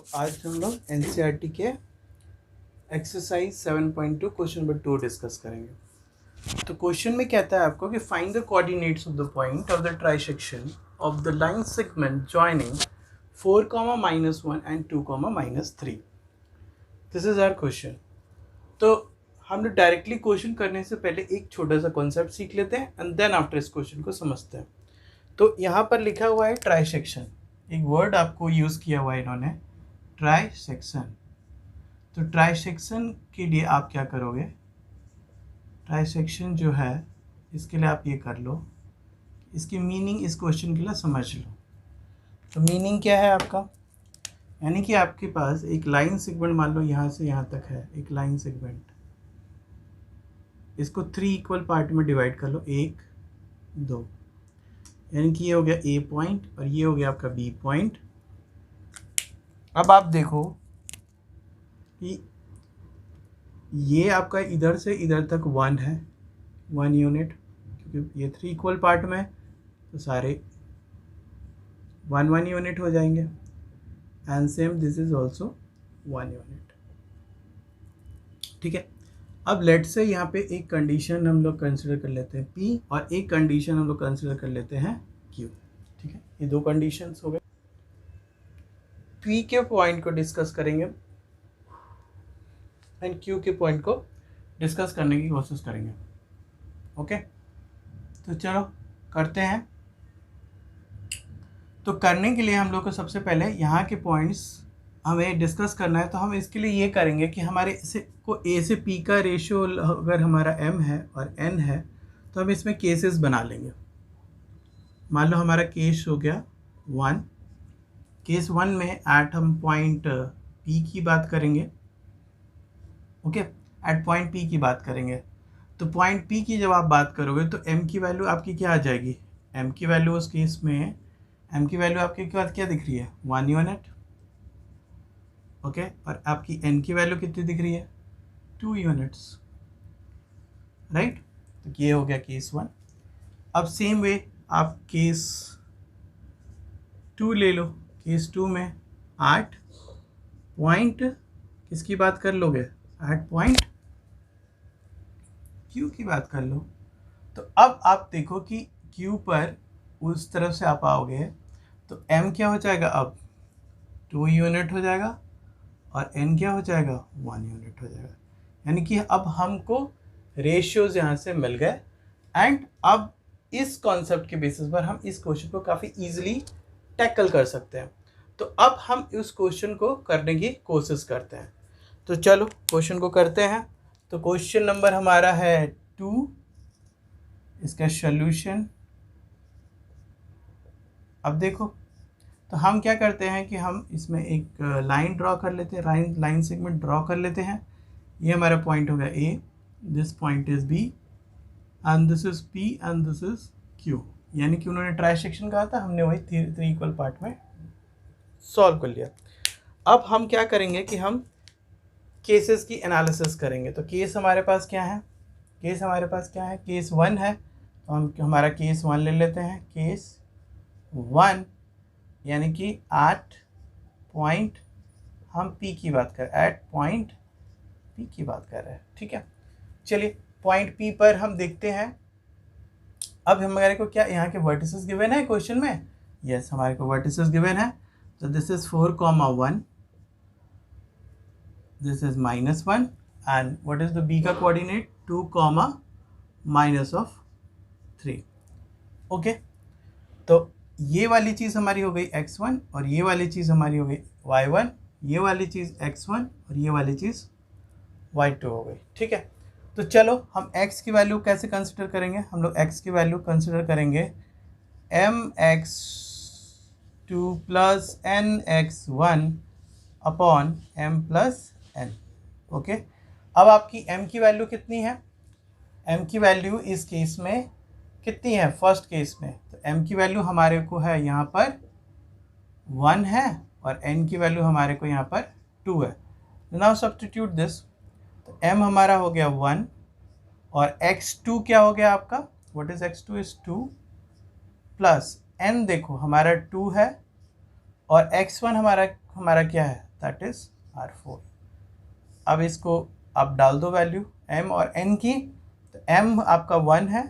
तो आज हम लोग एनसीईआरटी के एक्सरसाइज 7.2 क्वेश्चन नंबर 2 डिस्कस करेंगे। तो क्वेश्चन में कहता है आपको कि find the coordinates of the point of the trisection of the line segment joining 4,-1 and 2,-3। This is our question. तो हम लोग डायरेक्टली क्वेश्चन करने से पहले एक छोटा सा कॉन्सेप्ट सीख लेते हैं एंड देन आफ्टर इस क्वेश्चन को समझते हैं। तो यहाँ पर लिखा हुआ है ट्राइसेक्शन, एक वर्ड आपको यूज़ किया हुआ है इन्होंने, ट्राइसेक्शन। तो ट्राइसेक्शन के लिए आप क्या करोगे, ट्राइसेक्शन जो है इसके लिए आप ये कर लो, इसकी मीनिंग इस क्वेश्चन के लिए समझ लो। तो मीनिंग क्या है आपका, यानी कि आपके पास एक लाइन सेगमेंट मान लो यहाँ से यहाँ तक है, एक लाइन सेगमेंट, इसको 3 इक्वल पार्ट में डिवाइड कर लो, 1 2, यानी कि ये हो गया ए पॉइंट और ये हो गया आपका बी पॉइंट। अब आप देखो कि ये आपका इधर से इधर तक 1 है, 1 यूनिट, क्योंकि ये 3 इक्वल पार्ट में तो सारे 1 यूनिट हो जाएंगे। And same this is also 1 unit. ठीक है, अब लेट से यहाँ पे एक कंडीशन हम लोग कंसिडर कर लेते हैं P और एक कंडीशन हम लोग कंसिडर कर लेते हैं Q। ठीक है, ये 2 कंडीशंस हो गए। P के पॉइंट को डिस्कस करेंगे एंड Q के पॉइंट को डिस्कस करने की कोशिश करेंगे। ओके, तो चलो करते हैं। तो करने के लिए हम लोग को सबसे पहले यहाँ के पॉइंट्स हमें डिस्कस करना है। तो हम इसके लिए ये करेंगे कि हमारे इसे को A से P का रेशियो अगर हमारा M है और N है तो हम इसमें केसेस बना लेंगे। मान लो हमारा केस हो गया 1, केस 1 में एट हम पॉइंट P की बात करेंगे। ओके, एट पॉइंट P की बात करेंगे। तो पॉइंट P की जब आप बात करोगे तो M की वैल्यू आपकी क्या आ जाएगी, M की वैल्यू उस केस में, M की वैल्यू आपके बाद क्या दिख रही है, 1 यूनिट। ओके, और आपकी N की वैल्यू कितनी दिख रही है, 2 यूनिट्स, राइट। तो ये हो गया केस 1। अब सेम वे आप केस 2 ले लो। केस 2 में 8 पॉइंट किसकी बात कर लोगे, 8 पॉइंट Q की बात कर लो। तो अब आप देखो कि Q पर उस तरफ से आप आओगे तो M क्या हो जाएगा, अब 2 यूनिट हो जाएगा और N क्या हो जाएगा, 1 यूनिट हो जाएगा। यानी कि अब हमको रेशियोज यहाँ से मिल गए एंड अब इस कॉन्सेप्ट के बेसिस पर हम इस क्वेश्चन को काफ़ी इजीली टैकल कर सकते हैं। तो अब हम इस क्वेश्चन को करने की कोशिश करते हैं। तो चलो क्वेश्चन को करते हैं। तो क्वेश्चन नंबर हमारा है 2, इसका सॉल्यूशन। अब देखो, तो हम क्या करते हैं कि हम इसमें एक लाइन ड्रॉ कर लेते हैं, लाइन सेगमेंट ड्रॉ कर लेते हैं। ये हमारा पॉइंट हो गया A, this point is B and this is P and this is Q। यानी कि उन्होंने ट्राइसेक्शन कहा था, हमने वही 3 इक्वल पार्ट में सॉल्व कर लिया। अब हम क्या करेंगे कि हम केसेस की एनालिसिस करेंगे। तो केस हमारे पास क्या है, केस हमारे पास क्या है, केस 1 है। तो हम हमारा केस 1 ले लेते हैं। केस 1 यानी कि 8 पॉइंट हम P की बात कर, एट पॉइंट P की बात कर रहे हैं। ठीक है, चलिए पॉइंट P पर हम देखते हैं। अब हमारे को क्या यहाँ के वर्टिसेस गिवन है क्वेश्चन में, यस हमारे को वर्टिसेस गिवन है। तो this is 4,1, this is -1 and what is the B का कोऑर्डिनेट, 2, -3। ओके, तो ये वाली चीज़ हमारी हो गई x1 और ये वाली चीज़ हमारी हो गई y1, ये वाली चीज़ x1 और ये वाली चीज़ y2 हो गई। ठीक है, तो चलो हम x की वैल्यू कैसे कंसिडर करेंगे, हम लोग x की वैल्यू कंसिडर करेंगे mx2 + nx1 upon m + n। Okay, अब आपकी m की वैल्यू कितनी है, m की वैल्यू इस केस में कितनी है, फर्स्ट केस में। तो m की वैल्यू हमारे को है यहाँ पर 1 है और n की वैल्यू हमारे को यहाँ पर 2 है। नाउ सब्स्टिट्यूट दिस, तो m हमारा हो गया 1 और x2 क्या हो गया आपका, what is x2 is 2 plus n, देखो हमारा 2 है और x1 हमारा क्या है, दैट इज R4। अब इसको आप डाल दो वैल्यू m और n की, तो m आपका 1 है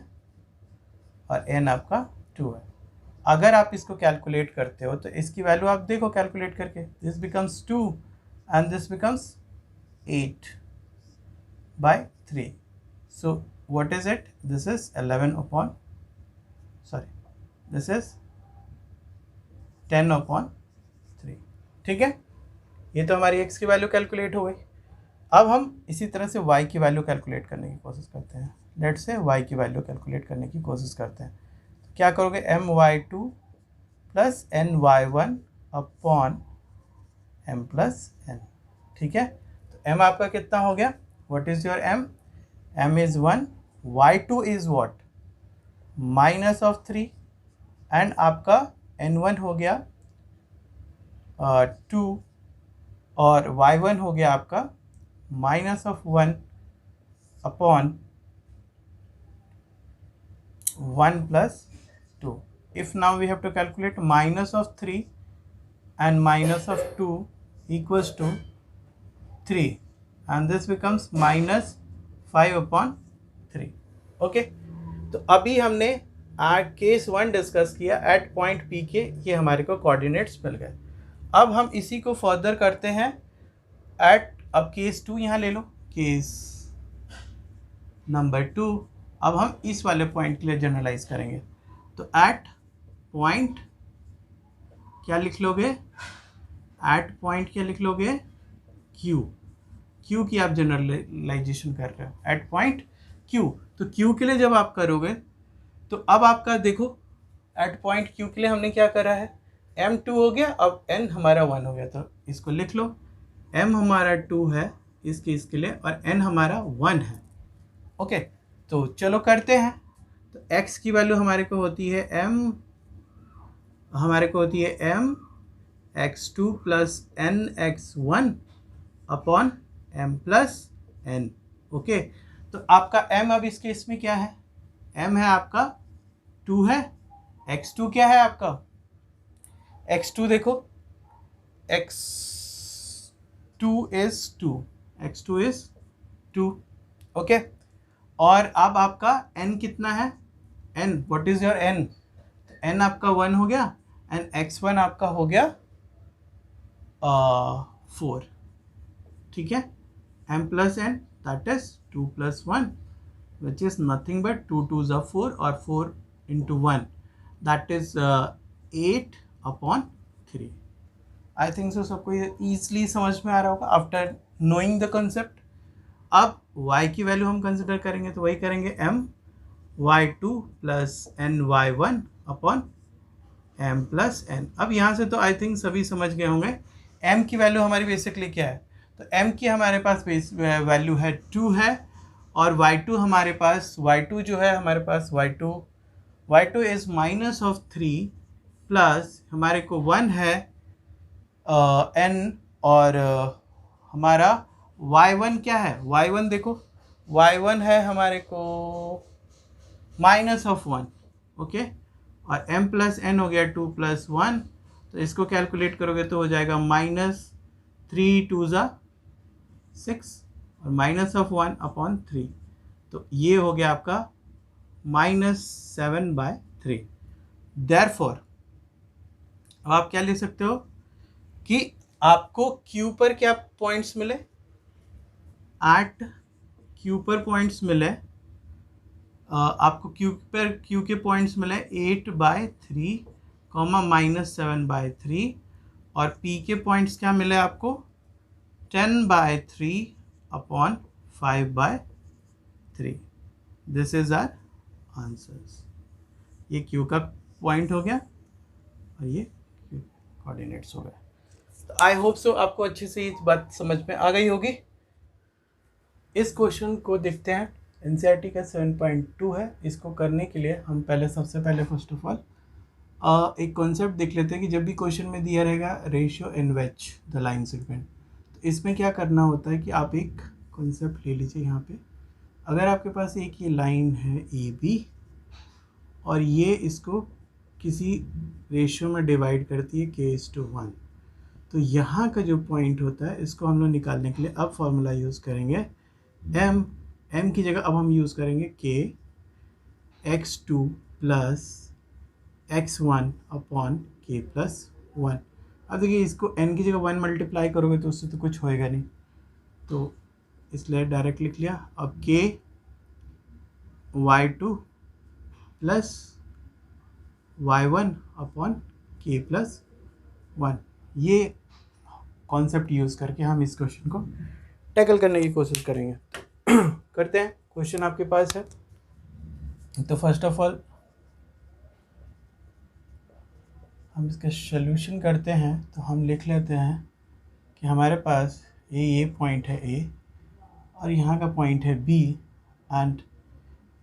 और n आपका 2 है। अगर आप इसको कैलकुलेट करते हो तो इसकी वैल्यू आप देखो कैलकुलेट करके, this becomes 2 and this becomes 8/3। So what is it, this is 10/3। ठीक है, ये तो हमारी x की वैल्यू कैलकुलेट हो गई। अब हम इसी तरह से y की वैल्यू कैलकुलेट करने की कोशिश करते हैं। लेट्स से y की वैल्यू कैलकुलेट करने की कोशिश करते हैं, तो क्या करोगे, my2 plus ny1 upon m plus n। ठीक है, तो m आपका कितना हो गया, what is your m, m is 1, y2 is what, minus of 3, and आपका n1 हो गया 2 और y1 हो गया आपका minus of 1 upon 1 plus 2। If now we have to calculate minus of 3 and minus of 2 equals to 3 and this becomes minus 5/3। Okay, तो अभी हमने केस 1 डिस्कस किया एट पॉइंट P के, ये हमारे को कोऑर्डिनेट्स मिल गए। अब हम इसी को फर्दर करते हैं एट, अब केस 2 यहाँ ले लो, केस नंबर 2। अब हम इस वाले पॉइंट के लिए जनरलाइज करेंगे, तो एट पॉइंट क्या लिख लोगे, एट पॉइंट क्या लिख लोगे, क्यू की आप जनरलाइजेशन कर रहे हो एट पॉइंट क्यू। तो क्यू के लिए जब आप करोगे तो अब आपका देखो एट पॉइंट क्यू के लिए हमने क्या करा है, m2 हो गया, अब n हमारा 1 हो गया, तो इसको लिख लो, m हमारा 2 है इसके लिए और n हमारा 1 है। ओके, तो चलो करते हैं। तो x की वैल्यू हमारे को होती है m x2 plus n x1 upon m plus n। Okay, तो आपका m अब इस केस में क्या है, m है आपका 2 है, x2 क्या है आपका, x2 देखो, x2 इज 2। ओके, और अब आपका n कितना है, n what is your n, n आपका 1 हो गया एंड x1 आपका हो गया 4। ठीक है, m plus n that is 2 plus 1 which is nothing but 2 2s are 4 और 4 into 1 that is 8/3। I think so सबको ये ईजिली समझ में आ रहा होगा आफ्टर नोइंग द कंसेप्ट। अब y की वैल्यू हम कंसिडर करेंगे, तो वही करेंगे m y2 plus n y1 upon m plus n। अब यहाँ से तो आई थिंक सभी समझ गए होंगे m की वैल्यू हमारी बेसिकली क्या है, तो m की हमारे पास वैल्यू है 2 है, और y2 हमारे पास, y2 जो है हमारे पास y2 is minus of 3 plus हमारे को 1 है n, और हमारा y1 क्या है, y1 देखो, y1 है हमारे को माइनस ऑफ 1। ओके, और m प्लस n हो गया 2 प्लस 1, तो इसको कैलकुलेट करोगे तो हो जाएगा माइनस 3 2s are 6 और माइनस ऑफ 1 अपॉन 3, तो ये हो गया आपका -7/3। देयरफॉर अब आप क्या लिख सकते हो कि आपको Q पर क्या पॉइंट्स मिले, एट Q पर पॉइंट्स मिले, आपको Q के पॉइंट्स मिले 8/3 -7/3, और P के पॉइंट्स क्या मिले आपको 10/3 upon 5/3। This is our answers. ये Q का पॉइंट हो गया और ये Q कोऑर्डिनेट्स हो गए। तो आई होप सो आपको अच्छे से ये बात समझ में आ गई होगी। इस क्वेश्चन को देखते हैं, एनसीईआरटी का 7.2 है। इसको करने के लिए हम सबसे पहले फर्स्ट ऑफ ऑल एक कॉन्सेप्ट देख लेते हैं कि जब भी क्वेश्चन में दिया रहेगा रेशियो इनवेच द लाइन सेगमेंट, तो इसमें क्या करना होता है कि आप एक कॉन्सेप्ट ले लीजिए। यहाँ पे अगर आपके पास एक ये लाइन है ए बी और ये इसको किसी रेशियो में डिवाइड करती है k/1, तो यहाँ का जो पॉइंट होता है इसको हम लोग निकालने के लिए अब फॉर्मूला यूज़ करेंगे m की जगह अब हम यूज़ करेंगे k x2 plus x1 upon k plus 1। अब देखिए इसको n की जगह 1 मल्टीप्लाई करोगे तो उससे तो कुछ होएगा नहीं, तो इसलिए डायरेक्ट लिख लिया। अब k y2 plus y1 upon k plus 1, ये कॉन्सेप्ट यूज़ करके हम इस क्वेश्चन को टैकल करने की कोशिश करेंगे। करते हैं, क्वेश्चन आपके पास है। तो फर्स्ट ऑफ ऑल हम इसका सॉल्यूशन करते हैं, तो हम लिख लेते हैं कि हमारे पास ये पॉइंट है A और यहाँ का पॉइंट है B एंड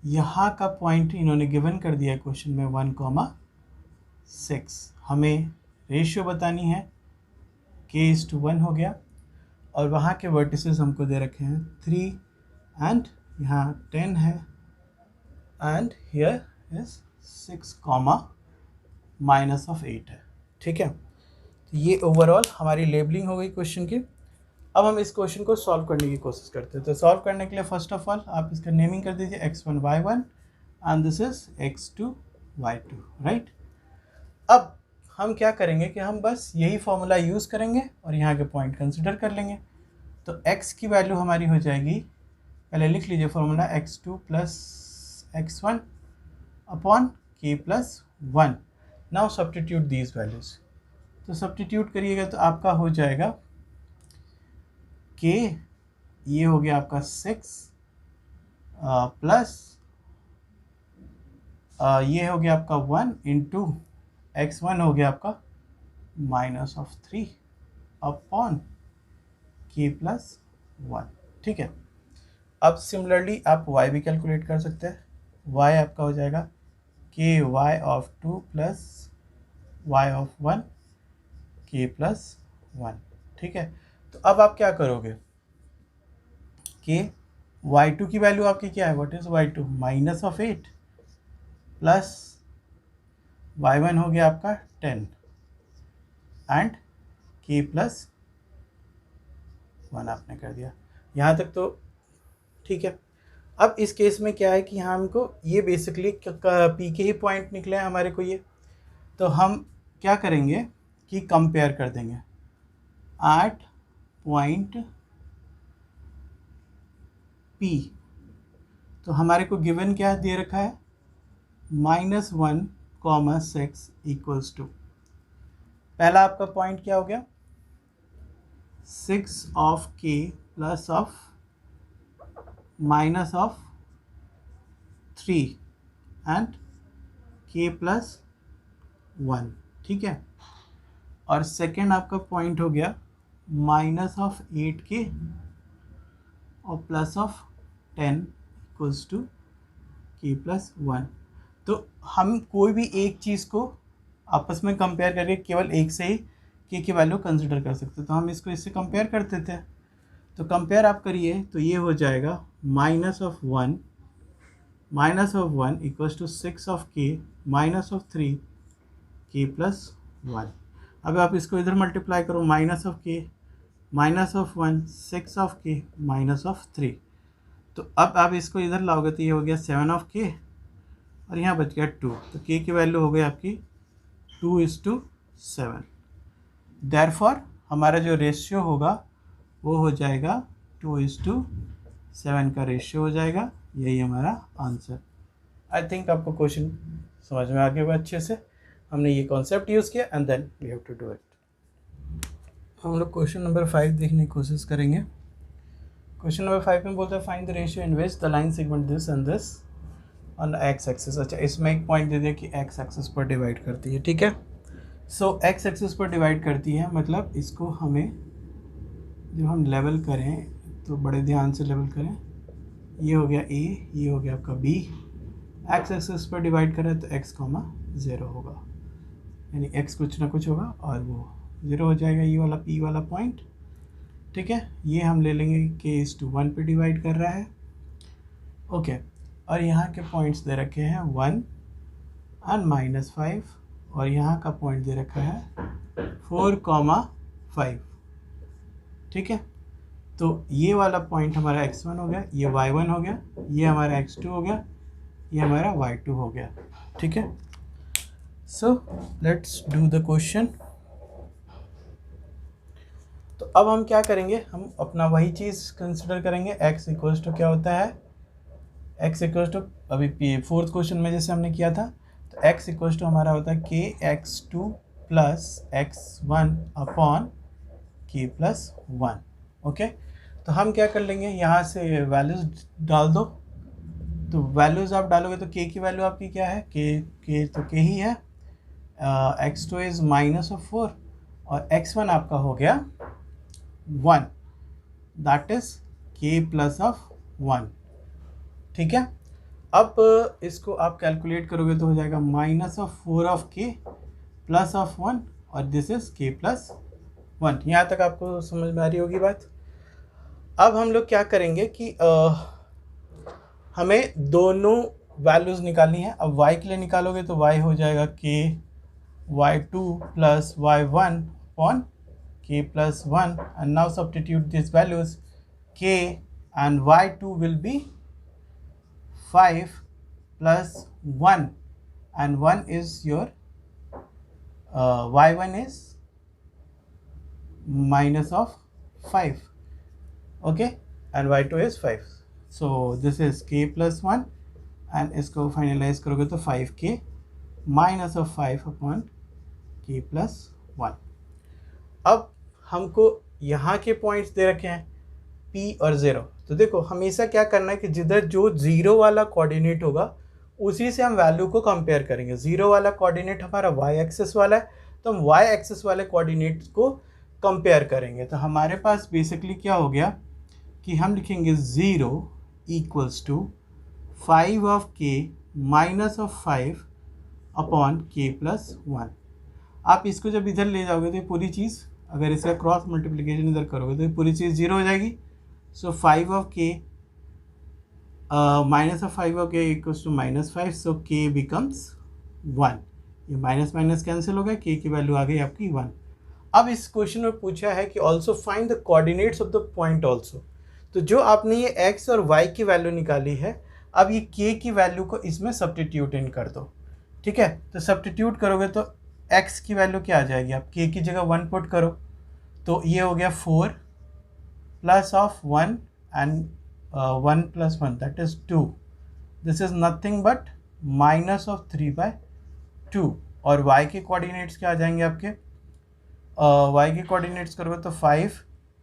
यहाँ का पॉइंट इन्होंने गिवन कर दिया है क्वेश्चन में 1,6। हमें रेशियो बतानी है, k:1 हो गया और वहाँ के वर्टिसेस हमको दे रखे हैं 3 एंड यहाँ 10 है and here is 6 minus of 8 है। ठीक है, तो ये ओवरऑल हमारी लेबलिंग हो गई क्वेश्चन की। अब हम इस क्वेश्चन को सॉल्व करने की कोशिश करते हैं। तो सॉल्व करने के लिए फर्स्ट ऑफ ऑल आप इसका नेमिंग कर दीजिए x1 y1 and this is x2 y2, right. अब हम क्या करेंगे कि हम बस यही फॉर्मूला यूज़ करेंगे और यहाँ के पॉइंट कंसिडर कर लेंगे। तो x की वैल्यू हमारी हो जाएगी, पहले लिख लीजिए formula x2 plus x1 upon k plus 1। Now substitute these values, तो सब्स्टिट्यूट करिएगा तो आपका हो जाएगा k, ये हो गया आपका 6 प्लस ये हो गया आपका 1 इंटू x1 हो गया आपका minus of 3 upon k plus 1। ठीक है, अब सिमिलरली आप y भी कैलकुलेट कर सकते हैं। y आपका हो जाएगा k y of 2 plus y of 1 k plus 1। ठीक है, तो अब आप क्या करोगे कि y2 की वैल्यू आपकी क्या है, what is y2 minus of 8 plus y1 हो गया आपका 10 एंड k प्लस 1 आपने कर दिया। यहाँ तक तो ठीक है। अब इस केस में क्या है कि यहाँ हमको ये बेसिकली पी के ही पॉइंट निकले हैं हमारे को ये, तो हम क्या करेंगे कि कंपेयर कर देंगे एट पॉइंट P। तो हमारे को गिवन क्या दे रखा है, -1,6 इक्वल्स टू, पहला आपका पॉइंट क्या हो गया 6 of k plus of minus of 3 and k plus 1। ठीक है, और सेकेंड आपका पॉइंट हो गया माइनस ऑफ 8k और plus of 10 equals to k plus 1। तो हम कोई भी एक चीज़ को आपस में कंपेयर करके केवल एक से ही k की वैल्यू कंसिडर कर सकते, तो हम इसको इससे कंपेयर करते थे। तो कंपेयर आप करिए तो ये हो जाएगा minus of 1 equals to 6 of k minus of 3 k plus 1। अब आप इसको इधर मल्टीप्लाई करो, minus of k minus of 1 6 of k minus of 3। तो अब आप इसको इधर लाओगे तो ये हो गया 7 ऑफ k और यहाँ बच गया 2, तो k की वैल्यू हो गई आपकी 2:7। देयरफॉर हमारा जो रेशियो होगा वो हो जाएगा 2:7 का रेशियो हो जाएगा। यही हमारा आंसर। आई थिंक आपको क्वेश्चन समझ में आ गया होगा अच्छे से। हमने ये कॉन्सेप्ट यूज़ किया and then we have to do it. हम लोग क्वेश्चन नंबर 5 देखने की कोशिश करेंगे। क्वेश्चन नंबर 5 में बोलता है find the ratio in which the line segment this and this on x axis. अच्छा, इसमें एक पॉइंट दे दिया कि एक्स एक्सिस पर डिवाइड करती है। ठीक है, सो एक्स एक्सिस पर डिवाइड करती है, मतलब इसको हमें जब हम लेवल करें तो बड़े ध्यान से लेवल करें। ये हो गया a, ये हो गया आपका b। एक्स एक्सिस पर डिवाइड करें तो x, 0 होगा, यानी x कुछ ना कुछ होगा और वो 0 हो जाएगा, ये वाला p वाला पॉइंट। ठीक है, ये हम ले लेंगे k:1 पे डिवाइड कर रहा है। ओके, और यहाँ के पॉइंट्स दे रखे हैं 1 एंड -5 और यहाँ का पॉइंट दे रखा है 4, 5, ठीक है। तो ये वाला पॉइंट हमारा x1 हो गया, ये y1 हो गया, ये हमारा x2 हो गया, ये हमारा y2 हो गया, ठीक है। So let's do the question. तो अब हम क्या करेंगे, हम अपना वही चीज़ कंसिडर करेंगे, x इक्वल्स टू क्या होता है, x इक्वल्स टू अभी फोर्थ क्वेश्चन में जैसे हमने किया था, तो x इक्वल्स टू हमारा होता है kx2 plus x1 upon k plus 1, okay. तो हम क्या कर लेंगे, यहाँ से वैल्यूज डाल दो। तो वैल्यूज आप डालोगे तो k की वैल्यू आपकी क्या है, k तो k ही है, x2 इज़ -4 और x1 आपका हो गया 1, that is k plus of 1, ठीक है। अब इसको आप कैलकुलेट करोगे तो हो जाएगा -4 ऑफ k प्लस ऑफ 1 और दिस इज k प्लस 1। यहाँ तक आपको समझ में आ रही होगी बात। अब हम लोग क्या करेंगे कि हमें दोनों वैल्यूज़ निकालनी है। अब y के लिए निकालोगे तो y हो जाएगा k y2 plus y1 upon k plus 1 and now substitute these values, k and y2 will be 5 plus 1 and 1 is your y1 is minus of 5, okay, and y2 is 5, so this is k plus 1 and इसको finalise करोगे तो 5k minus of 5 upon k plus 1। अब हमको यहाँ के points दे रखे हैं p और 0। तो देखो हमेशा क्या करना है कि जिधर जो 0 वाला कोऑर्डिनेट होगा उसी से हम वैल्यू को कंपेयर करेंगे। 0 वाला कोऑर्डिनेट हमारा y एक्सिस वाला है, तो हम y एक्सिस वाले कोऑर्डिनेट्स को कंपेयर करेंगे। तो हमारे पास बेसिकली क्या हो गया कि हम लिखेंगे 0 equals to 5 of k minus of 5 upon k plus 1। आप इसको जब इधर ले जाओगे तो ये पूरी चीज़, अगर इसका क्रॉस मल्टीप्लिकेशन इधर करोगे तो ये पूरी चीज़ 0 हो जाएगी। So 5 of k minus of 5 of k equals to -5, so k becomes 1। ये माइनस माइनस कैंसिल हो गया, k की वैल्यू आ गई आपकी 1। अब इस क्वेश्चन में पूछा है कि also find the coordinates of the point also. तो जो आपने ये x और y की वैल्यू निकाली है, अब ये k की वैल्यू को इसमें सब्स्टिट्यूट इन कर दो, ठीक है। तो सब्स्टिट्यूट करोगे तो x की वैल्यू क्या आ जाएगी, आप k की जगह 1 पुट करो तो ये हो गया 4 plus of 1 and 1 plus 1 that is 2, this is nothing but minus of 3/2। और y के कोऑर्डिनेट्स क्या आ जाएंगे आपके, y के कोऑर्डिनेट्स करोगे तो 5,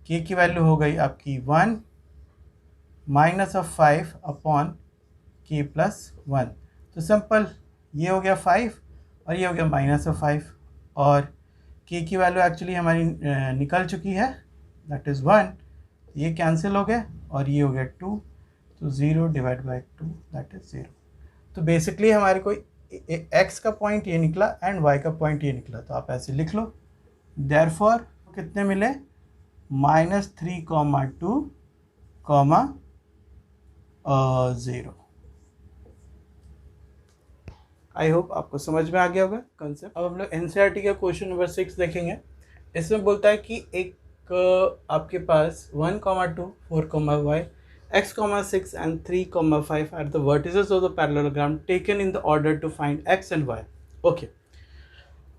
k की वैल्यू हो गई आपकी 1 minus of 5 upon k plus 1। तो सिंपल ये हो गया 5 और ये हो गया माइनस ऑफ 5 और k की वैल्यू एक्चुअली हमारी निकल चुकी है, दैट इज़ 1। ये कैंसिल हो गया और ये हो गया 2, तो 0 डिवाइड बाई 2 दैट इज़ 0। तो बेसिकली हमारे को x का पॉइंट ये निकला एंड y का पॉइंट ये निकला, तो आप ऐसे लिख लो। देयरफॉर कितने मिले, -3, 2, 0। आई होप आपको समझ में आ गया होगा कंसेप्ट। अब हम लोग एनसीईआरटी का क्वेश्चन नंबर 6 देखेंगे। इसमें बोलता है कि एक आपके पास 1, 2, 4, y, x, 6 and 3, 5 are the vertices of the parallelogram taken in the order to find x and y, okay.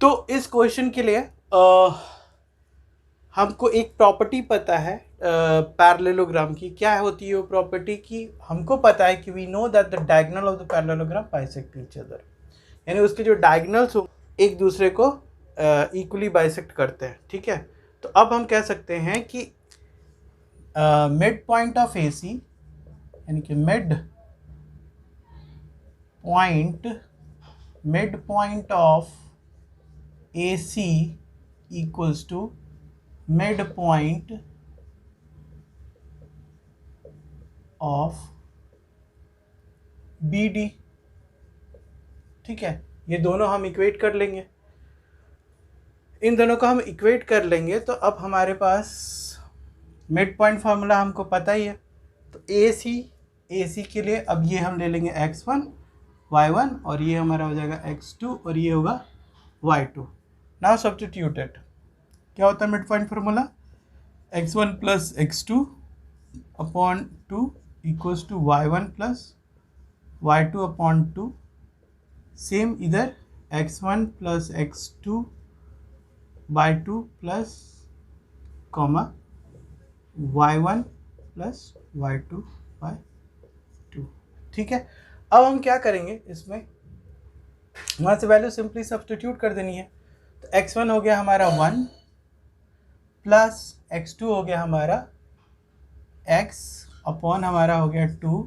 तो इस क्वेश्चन के लिए हमको एक प्रॉपर्टी पता है पैरेललोग्राम की। क्या होती है वो प्रॉपर्टी की, हमको पता है कि we know that the diagonal of the parallelogram bisect each other, यानी उसके जो डायगोनल्स हो एक दूसरे को इक्वली बाइसेक्ट करते हैं, ठीक है। तो अब हम कह सकते हैं कि mid point of A C, यानी कि mid point of A C equals to mid point of B D, ठीक है। ये दोनों हम इक्वेट कर लेंगे, इन दोनों को हम इक्वेट कर लेंगे तो अब हमारे पास मिड पॉइंट फार्मूला हमको पता ही है। तो ए सी के लिए अब ये हम ले लेंगे x1 y1 और ये हमारा हो जाएगा x2 और ये होगा y2। नाउ सब्स्टिट्यूट इट, क्या होता है mid point formula? x1 plus x2 upon 2 equals to y1 plus y2 upon 2. Same इधर x1 plus x2 by 2 plus comma y1 plus y2 by 2. ठीक है, अब हम क्या करेंगे, इसमें वहाँ से वैल्यू सिंपली सब्स्टिट्यूट कर देनी है. तो x1 हो गया हमारा 1 प्लस x2 हो गया हमारा x अपॉन हमारा हो गया 2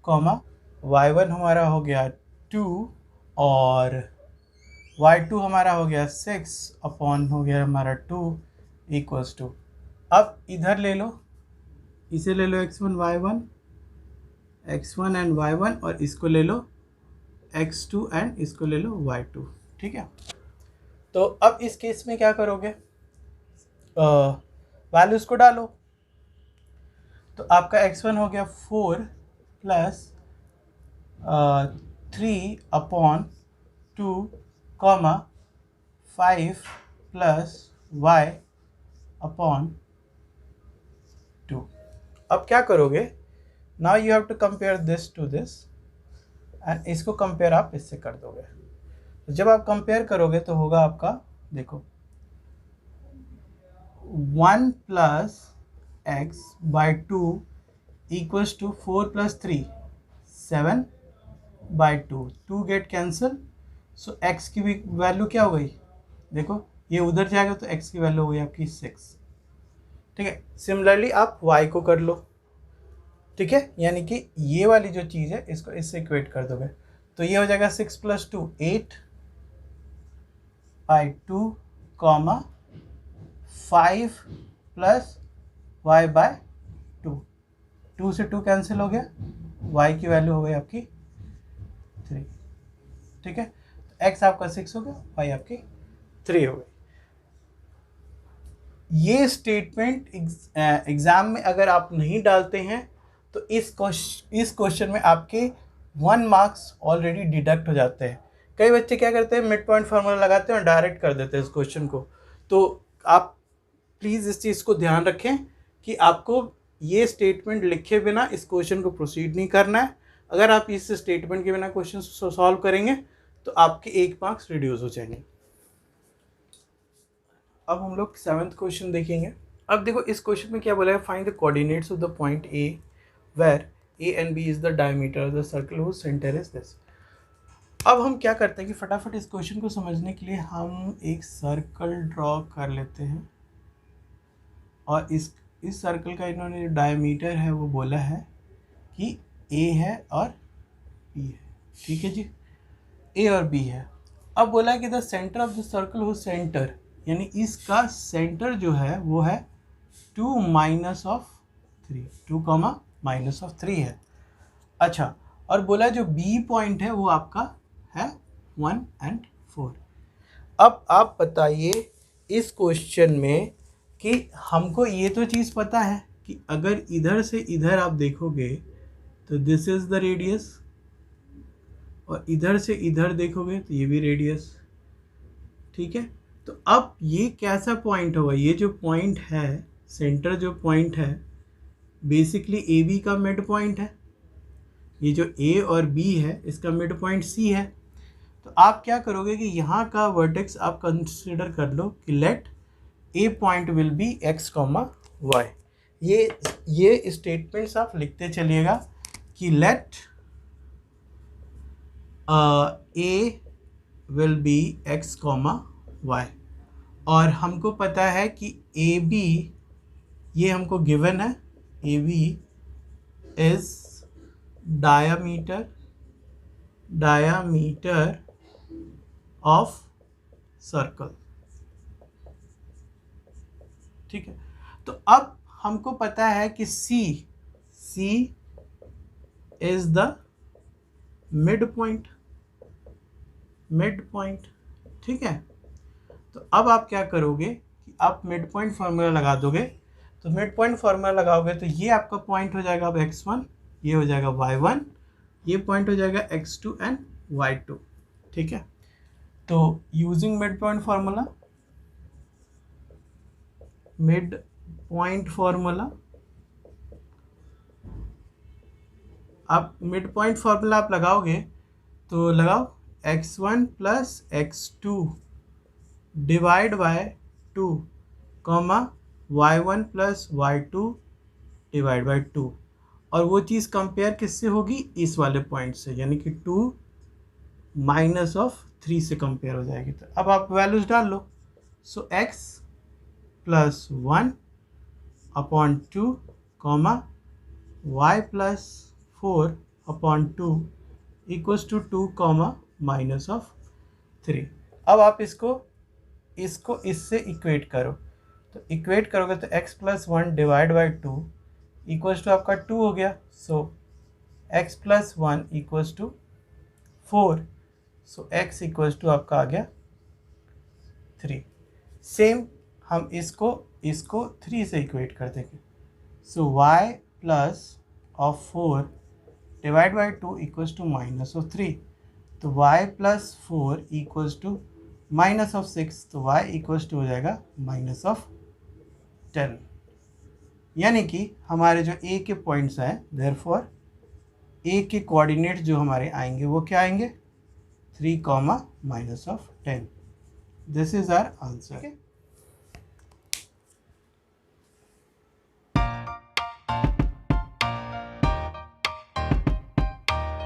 कॉमा y1 हमारा हो गया 2 और y2 हमारा हो गया 6 अपॉन हो गया हमारा 2 इक्वल्स टू. अब इधर ले लो, इसे ले लो x1 एंड y1 और इसको ले लो x2 एंड इसको ले लो y2. ठीक है, तो अब इस केस में क्या करोगे, वैल्यूज को डालो. तो आपका x1 हो गया 4 plus 3 upon 2 comma 5 plus y upon 2. अब क्या करोगे, now you have to compare this to this and इसको कंपेयर आप इससे कर दोगे. तो जब आप कंपेयर करोगे तो होगा आपका, देखो 1 plus x by 2 equals to 4 plus 3 7 by 2 get cancel. So x की वैल्यू क्या हो गई, देखो ये उधर जाएगा तो एक्स की वैल्यू हो गई आपकी 6. ठीक है, सिमिलरली आप y को कर लो. ठीक है, यानी कि ये वाली जो चीज़ है इसको इससे इक्वेट कर दोगे तो ये हो जाएगा 6 plus 2 8 by 2 comma 5 plus y by 2 से 2 कैंसिल हो गया, y की वैल्यू हो गई आपकी 3. ठीक है, x आपका 6 हो गया, y आपकी 3 हो गई. ये स्टेटमेंट एग्ज़ाम में अगर आप नहीं डालते हैं तो इस क्वेश्चन में आपके 1 मार्क्स ऑलरेडी डिडक्ट हो जाते हैं. कई बच्चे क्या करते हैं, मिड पॉइंट फार्मूला लगाते हैं और डायरेक्ट कर देते हैं इस क्वेश्चन को. तो आप प्लीज़ इस चीज़ को ध्यान रखें कि आपको ये स्टेटमेंट लिखे बिना इस क्वेश्चन को प्रोसीड नहीं करना है. अगर आप इस स्टेटमेंट के बिना क्वेश्चन सॉल्व करेंगे तो आपके 1 मार्क्स रिड्यूस हो जाएंगे. अब हम लोग 7th क्वेश्चन देखेंगे. अब देखो इस क्वेश्चन में क्या बोला है, find the coordinates of the point A where A and B is the diameter of the circle whose center is this. अब हम क्या करते हैं कि फटाफट इस क्वेश्चन को समझने के लिए हम एक सर्कल ड्रॉ कर लेते हैं और इस सर्कल का इन्होंने जो डायमीटर है वो बोला है कि A है और B है. ठीक है जी, A और B है. अब बोला है कि the centre of the circle हो सेंटर, यानी इसका सेंटर जो है वो है 2 minus of 3 2 comma minus of 3 है. अच्छा, और बोला जो बी पॉइंट है वो आपका है 1 and 4. अब आप बताइए इस क्वेश्चन में कि हमको ये तो चीज़ पता है कि अगर इधर से इधर आप देखोगे तो दिस इज़ द रेडियस और इधर से इधर देखोगे तो ये भी रेडियस. ठीक है, तो अब ये कैसा पॉइंट होगा, ये जो पॉइंट है सेंटर जो पॉइंट है बेसिकली ए बी का मिड पॉइंट है. ये जो ए और बी है इसका मिड पॉइंट सी है. तो आप क्या करोगे कि यहाँ का वर्टेक्स आप कंसिडर कर लो कि let A point will be x comma y. ये स्टेटमेंट्स आप लिखते चलिएगा कि let A will be x comma y. और हमको पता है कि ए बी ये हमको गिवन है, A B is diameter of circle. ठीक है, तो अब हमको पता है कि C is the midpoint. ठीक है, तो अब आप क्या करोगे कि आप मिड पॉइंट फार्मूला लगा दोगे. तो मिड पॉइंट फार्मूला लगाओगे तो ये आपका पॉइंट हो जाएगा अब x1, ये हो जाएगा y1, ये पॉइंट हो जाएगा x2 एंड y2. ठीक है, तो using mid point formula mid point formula. आप मिड पॉइंट फॉर्मूला आप लगाओगे तो लगाओ x1 plus x2 divide by 2 comma y1 plus y2 divide by 2, और वो चीज़ कंपेयर किससे होगी, इस वाले पॉइंट से, यानी कि 2 माइनस ऑफ 3 से कंपेयर हो जाएगी। तो अब आप वैल्यूज डाल लो। So x plus 1 upon 2 comma y plus 4 upon 2 equals to 2 comma minus of 3। अब आप इसको इससे इक्वेट करो, तो इक्वेट करोगे तो x plus 1 divide by 2 equals to आपका 2 हो गया। So x plus 1 equals to 4, so x equals to आपका आ गया 3। सेम हम इसको 3 से इक्वेट कर देंगे। So y plus of 4 divide by 2 equals to minus of 3, तो y plus 4 equals to minus of 6, तो y इक्वल्स टू हो जाएगा माइनस ऑफ 10। यानी कि हमारे जो a के पॉइंट्स हैं, देयरफॉर a के कोऑर्डिनेट जो हमारे आएंगे वो क्या आएंगे, 3 comma minus of 10। This is our answer.